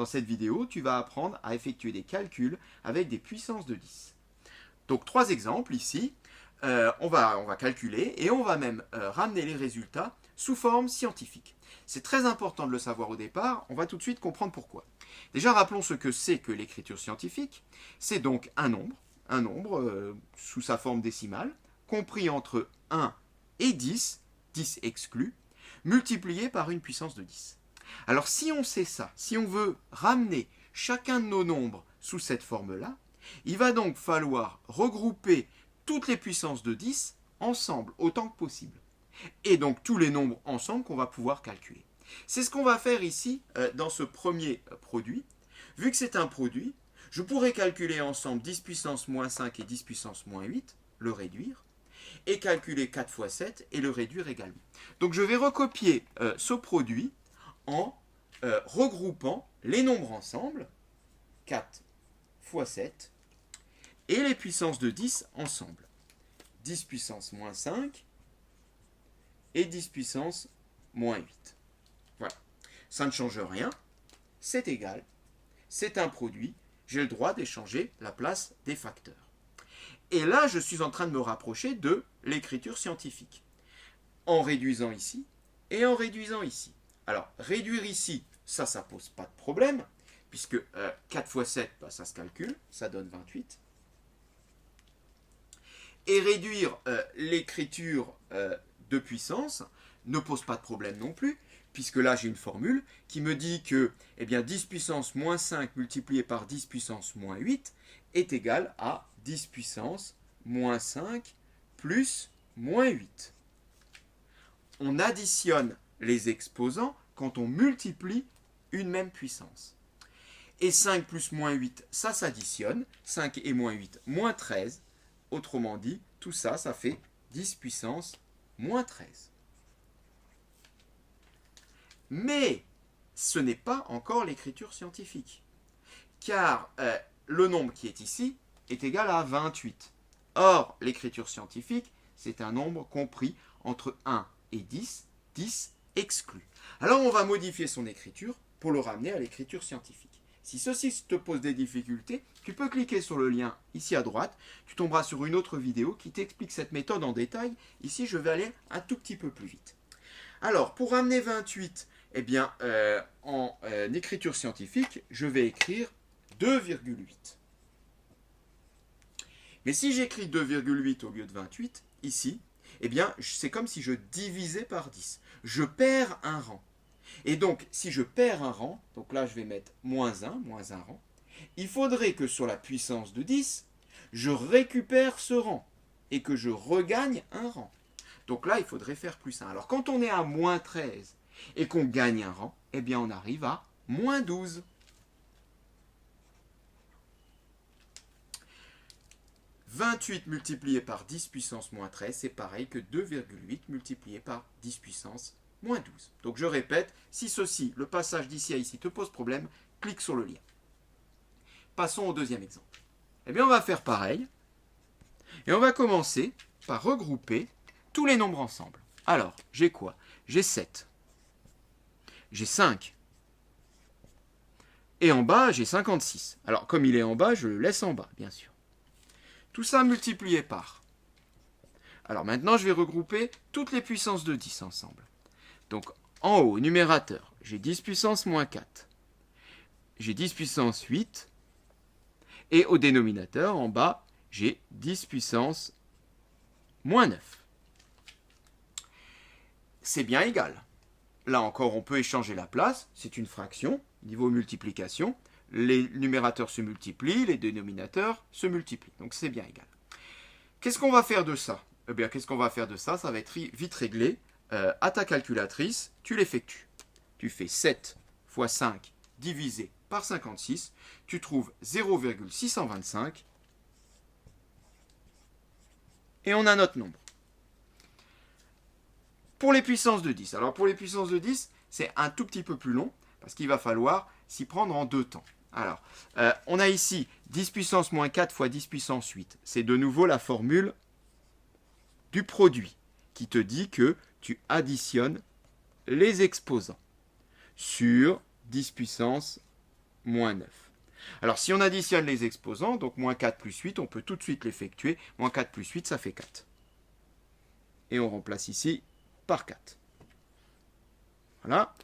dans cette vidéo, tu vas apprendre à effectuer des calculs avec des puissances de 10. Donc 3 exemples ici. On va calculer et on va même ramener les résultats sous forme scientifique. C'est très important de le savoir au départ, on va tout de suite comprendre pourquoi. Déjà, rappelons ce que c'est que l'écriture scientifique. C'est donc un nombre sous sa forme décimale, compris entre 1 et 10, 10 exclus, multiplié par une puissance de 10. Alors si on sait ça, si on veut ramener chacun de nos nombres sous cette forme-là, il va donc falloir regrouper toutes les puissances de 10 ensemble autant que possible. Et donc tous les nombres ensemble qu'on va pouvoir calculer. C'est ce qu'on va faire ici dans ce premier produit. Vu que c'est un produit, je pourrais calculer ensemble 10 puissance moins 5 et 10 puissance moins 8, le réduire, et calculer 4 fois 7 et le réduire également. Donc je vais recopier ce produit en regroupant les nombres ensemble, 4 fois 7, et les puissances de 10 ensemble. 10 puissance moins 5 et 10 puissance moins 8. Voilà. Ça ne change rien, c'est égal, c'est un produit, j'ai le droit d'échanger la place des facteurs. Et là, je suis en train de me rapprocher de l'écriture scientifique, en réduisant ici et en réduisant ici. Alors, réduire ici, ça pose pas de problème, puisque 4 fois 7, ça se calcule, ça donne 28. Et réduire l'écriture de puissance ne pose pas de problème non plus, puisque là j'ai une formule qui me dit que 10 puissance moins 5 multiplié par 10 puissance moins 8 est égal à 10 puissance moins 5 plus moins 8. On additionne les exposants quand on multiplie une même puissance. Et 5 plus moins 8, ça s'additionne. 5 et moins 8, moins 13. Autrement dit, tout ça, ça fait 10 puissance moins 13. Mais ce n'est pas encore l'écriture scientifique. Car le nombre qui est ici est égal à 28. Or, l'écriture scientifique, c'est un nombre compris entre 1 et 10, 10 exclus. Alors, on va modifier son écriture pour le ramener à l'écriture scientifique. Si ceci te pose des difficultés, tu peux cliquer sur le lien ici à droite. Tu tomberas sur une autre vidéo qui t'explique cette méthode en détail. Ici, je vais aller un tout petit peu plus vite. Alors, pour ramener 28, en écriture scientifique, je vais écrire 2,8. Mais si j'écris 2,8 au lieu de 28, ici, c'est comme si je divisais par 10. Je perds un rang. Et donc, si je perds un rang, donc là je vais mettre moins un rang, il faudrait que sur la puissance de 10, je récupère ce rang et que je regagne un rang. Donc là, il faudrait faire plus 1. Alors quand on est à moins 13 et qu'on gagne un rang, on arrive à moins 12. 28 multiplié par 10 puissance moins 13, c'est pareil que 2,8 multiplié par 10 puissance moins 12. Donc je répète, si ceci, le passage d'ici à ici, te pose problème, clique sur le lien. Passons au deuxième exemple. On va faire pareil. Et on va commencer par regrouper tous les nombres ensemble. Alors, j'ai quoi? J'ai 7. J'ai 5. Et en bas, j'ai 56. Alors, comme il est en bas, je le laisse en bas, bien sûr. Tout ça multiplié par. Alors maintenant, je vais regrouper toutes les puissances de 10 ensemble. Donc, en haut, numérateur, j'ai 10 puissance moins 4. J'ai 10 puissance 8. Et au dénominateur, en bas, j'ai 10 puissance moins 9. C'est bien égal. Là encore, on peut échanger la place. C'est une fraction, niveau multiplication. Les numérateurs se multiplient, les dénominateurs se multiplient. Donc c'est bien égal. Qu'est-ce qu'on va faire de ça? Qu'est-ce qu'on va faire de ça? Ça va être vite réglé. À ta calculatrice, tu l'effectues. Tu fais 7 fois 5 divisé par 56. Tu trouves 0,625. Et on a notre nombre. Pour les puissances de 10. Alors pour les puissances de 10, c'est un tout petit peu plus long parce qu'il va falloir s'y prendre en 2 temps. Alors, on a ici 10 puissance moins 4 fois 10 puissance 8. C'est de nouveau la formule du produit qui te dit que tu additionnes les exposants sur 10 puissance moins 9. Alors, si on additionne les exposants, donc moins 4 plus 8, on peut tout de suite l'effectuer. Moins 4 plus 8, ça fait 4. Et on remplace ici par 4. Voilà.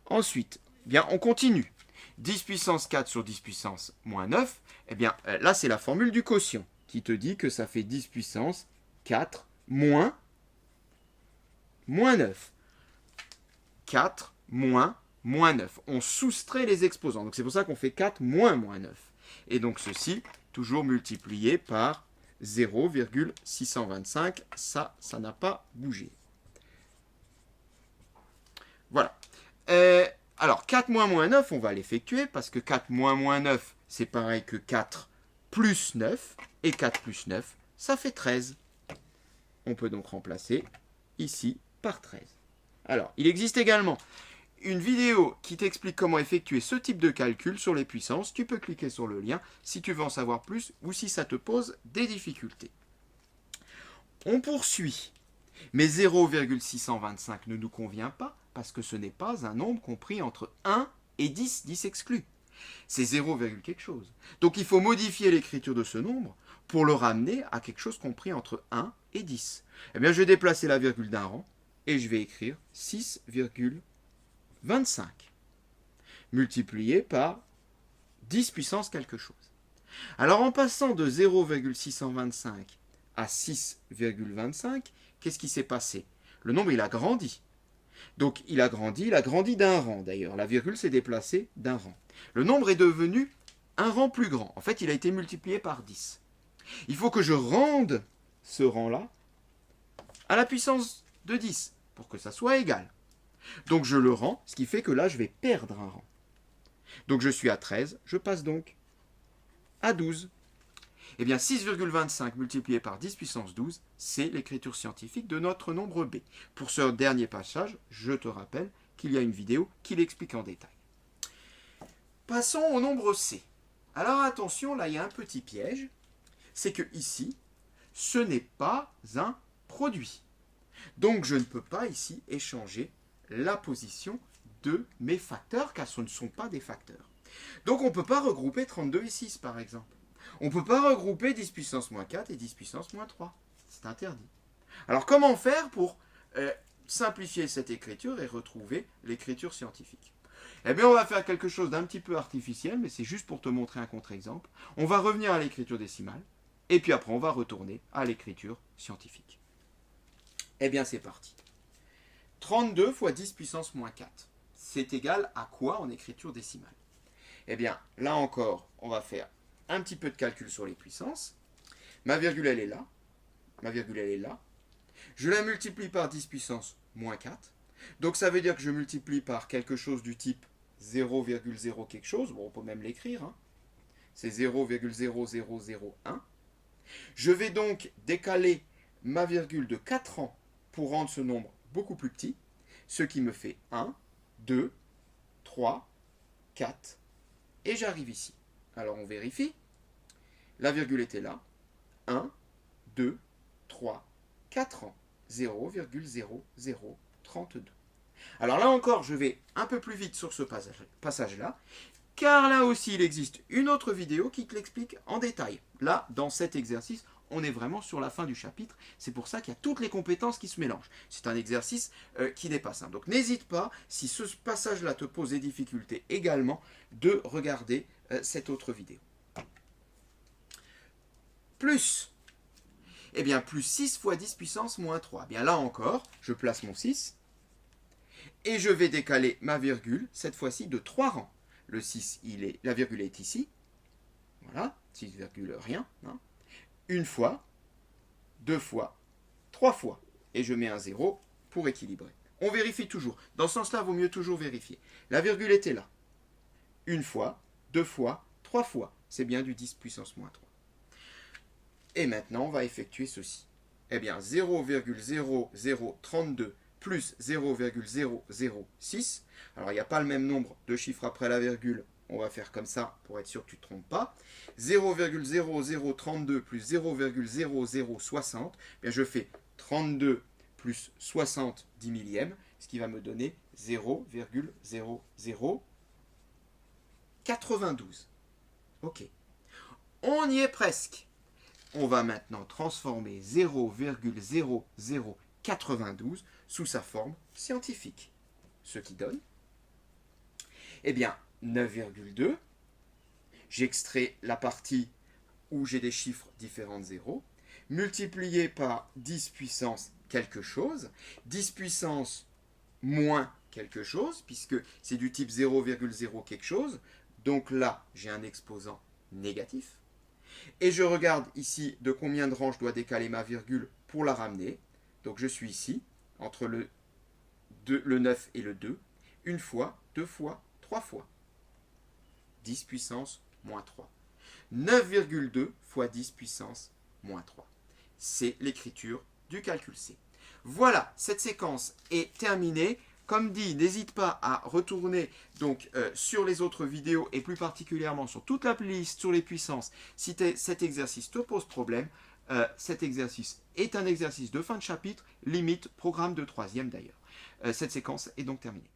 Ensuite, bien, on continue. 10 puissance 4 sur 10 puissance moins 9, eh bien, là, c'est la formule du quotient qui te dit que ça fait 10 puissance 4 moins 9. 4 moins 9. On soustrait les exposants. Donc, c'est pour ça qu'on fait 4 moins 9. Et donc, ceci, toujours multiplié par 0,625. Ça n'a pas bougé. Voilà. Alors, 4 moins 9, on va l'effectuer parce que 4 moins 9, c'est pareil que 4 plus 9. Et 4 plus 9, ça fait 13. On peut donc remplacer ici par 13. Alors, il existe également une vidéo qui t'explique comment effectuer ce type de calcul sur les puissances. Tu peux cliquer sur le lien si tu veux en savoir plus ou si ça te pose des difficultés. On poursuit. Mais 0,625 ne nous convient pas parce que ce n'est pas un nombre compris entre 1 et 10, 10 exclus. C'est 0, quelque chose. Donc il faut modifier l'écriture de ce nombre pour le ramener à quelque chose compris entre 1 et 10. Eh bien, je vais déplacer la virgule d'un rang et je vais écrire 6,25 multiplié par 10 puissance quelque chose. Alors en passant de 0,625 à 6,25, qu'est-ce qui s'est passé? Le nombre, il a grandi. Donc, il a grandi d'un rang d'ailleurs. La virgule s'est déplacée d'un rang. Le nombre est devenu un rang plus grand. En fait, il a été multiplié par 10. Il faut que je rende ce rang-là à la puissance de 10 pour que ça soit égal. Donc, je le rends, ce qui fait que là, je vais perdre un rang. Donc, je suis à 13, je passe donc à 12. Eh bien, 6,25 multiplié par 10 puissance 12, c'est l'écriture scientifique de notre nombre b. Pour ce dernier passage, je te rappelle qu'il y a une vidéo qui l'explique en détail. Passons au nombre c. Alors attention, là il y a un petit piège. C'est que ici, ce n'est pas un produit. Donc je ne peux pas ici échanger la position de mes facteurs, car ce ne sont pas des facteurs. Donc on ne peut pas regrouper 32 et 6 par exemple. On ne peut pas regrouper 10 puissance moins 4 et 10 puissance moins 3. C'est interdit. Alors comment faire pour simplifier cette écriture et retrouver l'écriture scientifique? Eh bien on va faire quelque chose d'un petit peu artificiel, mais c'est juste pour te montrer un contre-exemple. On va revenir à l'écriture décimale, et puis après on va retourner à l'écriture scientifique. Eh bien c'est parti. 32 fois 10 puissance moins 4, c'est égal à quoi en écriture décimale? Eh bien là encore, on va faire un petit peu de calcul sur les puissances. Ma virgule, elle est là. Ma virgule, elle est là. Je la multiplie par 10 puissance moins 4. Donc ça veut dire que je multiplie par quelque chose du type 0,0 quelque chose. Bon, on peut même l'écrire. Hein. C'est 0,0001. Je vais donc décaler ma virgule de 4 ans pour rendre ce nombre beaucoup plus petit. Ce qui me fait 1, 2, 3, 4. Et j'arrive ici. Alors on vérifie. La virgule était là. 1, 2, 3, 4 ans. 0,0032. Alors là encore, je vais un peu plus vite sur ce passage-là, car là aussi, il existe une autre vidéo qui te l'explique en détail. Là, dans cet exercice, on est vraiment sur la fin du chapitre. C'est pour ça qu'il y a toutes les compétences qui se mélangent. C'est un exercice qui n'est pas simple. Donc n'hésite pas, si ce passage-là te pose des difficultés également, de regarder cette autre vidéo. Plus. Eh bien, plus 6 fois 10 puissance moins 3. Eh bien, là encore, je place mon 6. Et je vais décaler ma virgule, cette fois-ci, de 3 rangs. Le 6, la virgule est ici. Voilà, 6, rien. Hein. Une fois, 2 fois, 3 fois. Et je mets un 0 pour équilibrer. On vérifie toujours. Dans ce sens-là, il vaut mieux toujours vérifier. La virgule était là. Une fois, 2 fois, 3 fois. C'est bien du 10 puissance moins 3. Et maintenant, on va effectuer ceci. Eh bien, 0,0032 plus 0,006. Alors, il n'y a pas le même nombre de chiffres après la virgule. On va faire comme ça pour être sûr que tu ne te trompes pas. 0,0032 plus 0,0060. Bien, je fais 32 plus 60 10 millièmes, ce qui va me donner 0,00 92. Ok. On y est presque. On va maintenant transformer 0,0092 sous sa forme scientifique. Ce qui donne, eh bien, 9,2. J'extrais la partie où j'ai des chiffres différents de 0, multiplié par 10 puissance quelque chose, 10 puissance moins quelque chose, puisque c'est du type 0,0 quelque chose, donc là, j'ai un exposant négatif. Et je regarde ici de combien de rangs je dois décaler ma virgule pour la ramener. Donc je suis ici, entre le 9 et le 2, une fois, deux fois, trois fois. 10 puissance moins 3. 9,2 fois 10 puissance moins 3. C'est l'écriture du calcul C. Voilà, cette séquence est terminée. Comme dit, n'hésite pas à retourner donc, sur les autres vidéos et plus particulièrement sur toute la playlist sur les puissances si cet exercice te pose problème. Cet exercice est un exercice de fin de chapitre, limite programme de 3e d'ailleurs. Cette séquence est donc terminée.